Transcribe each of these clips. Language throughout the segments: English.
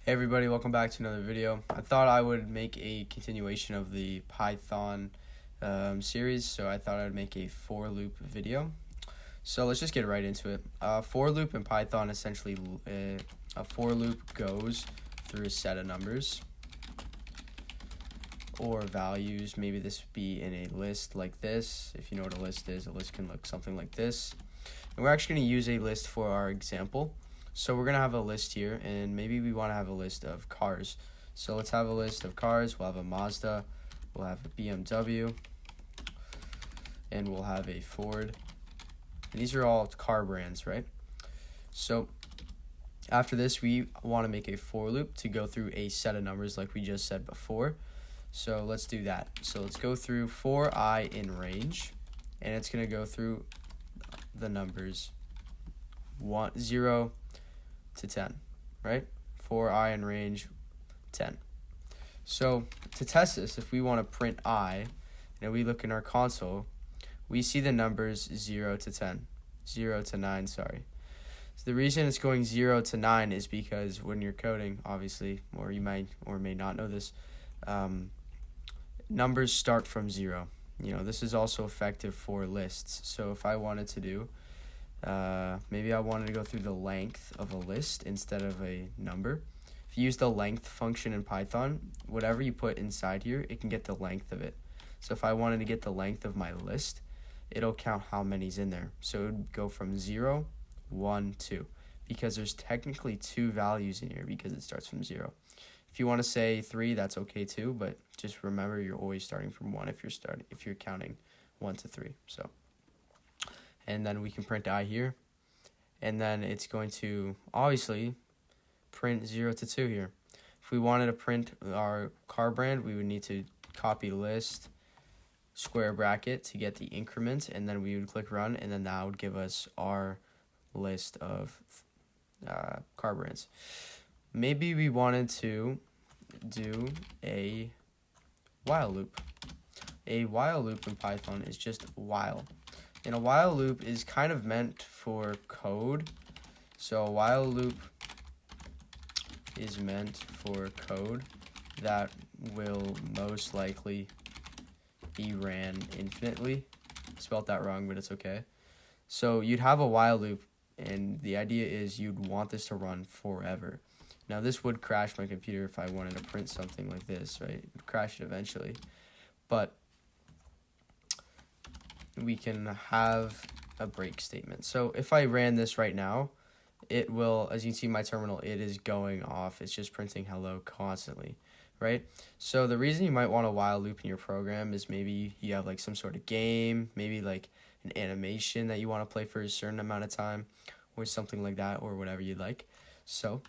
Hey everybody, welcome back to another video. I thought I would make a continuation of the Python series, so I thought I'd make a for loop video. So let's just get right into it. For loop in Python, essentially a for loop goes through a set of numbers or values. Maybe this would be in a list like this. If you know what a list is, a list can look something like this. And we're actually going to use a list for our example. So we're going to have a list here, and maybe we want to have a list of cars. So let's have a list of cars. We'll have a Mazda, we'll have a BMW, and we'll have a Ford. And these are all car brands, right? So after this, we want to make a for loop to go through a set of numbers like we just said before. So let's do that. So let's go through for I in range, and it's going to go through the numbers 0 to 10, right? For I in range 10. So to test this, if we want to print I, and we look in our console, we see the numbers 0 to 10, 0 to 9, sorry. So the reason it's going 0 to 9 is because when you're coding, obviously, or you might or may not know this, numbers start from 0. This is also effective for lists. So if I wanted to do maybe I wanted to go through the length of a list instead of a number. If you use the length function in Python, whatever you put inside here, it can get the length of it. So if I wanted to get the length of my list, it'll count how many's in there. So it would go from 0, 1, 2, because there's technically 2 values in here because it starts from 0. If you want to say 3, that's okay too, but just remember you're always starting from 1 if you're counting 1 to 3. So. And then we can print I here, and then it's going to obviously print 0 to 2 here. If we wanted to print our car brand, we would need to copy list, square bracket to get the increment, and then we would click run, and then that would give us our list of car brands. Maybe we wanted to do a while loop. A while loop in Python is just while. And a while loop is kind of meant for code. So a while loop is meant for code that will most likely be ran infinitely. Spelled that wrong, but it's okay. So you'd have a while loop, and the idea is you'd want this to run forever. Now this would crash my computer if I wanted to print something like this, right? It would crash it eventually. But we can have a break statement. So if I ran this right now, it will, as you can see in my terminal, it is going off. It's just printing hello constantly, right? So the reason you might want a while loop in your program is maybe you have like some sort of game, maybe like an animation that you want to play for a certain amount of time or something like that, or whatever you'd like. So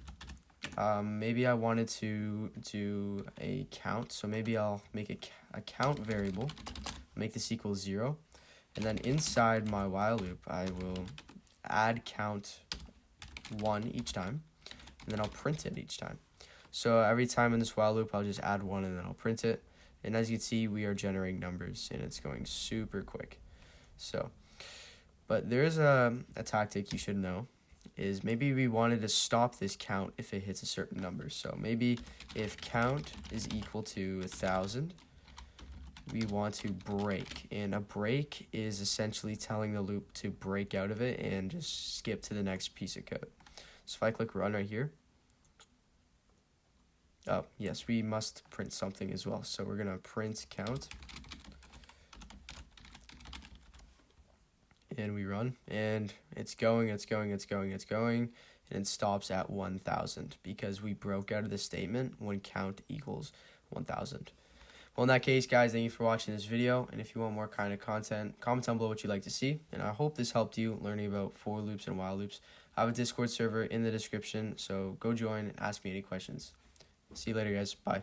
maybe I wanted to do a count. So maybe I'll make a count variable, make this equal 0. And then inside my while loop, I will add count 1 each time, and then I'll print it each time. So every time in this while loop, I'll just add 1 and then I'll print it. And as you can see, we are generating numbers, and it's going super quick. So, but there's a tactic you should know, is maybe we wanted to stop this count if it hits a certain number. So maybe if count is equal to 1,000, we want to break, and a break is essentially telling the loop to break out of it and just skip to the next piece of code. So if I click run right here, oh yes, we must print something as well. So we're gonna print count, and we run, and it's going, and it stops at 1,000 because we broke out of the statement when count equals 1,000. Well, in that case, guys, thank you for watching this video, and if you want more kind of content, comment down below what you'd like to see, and I hope this helped you learning about for loops and while loops. I have a Discord server in the description, so go join and ask me any questions. See you later, guys. Bye.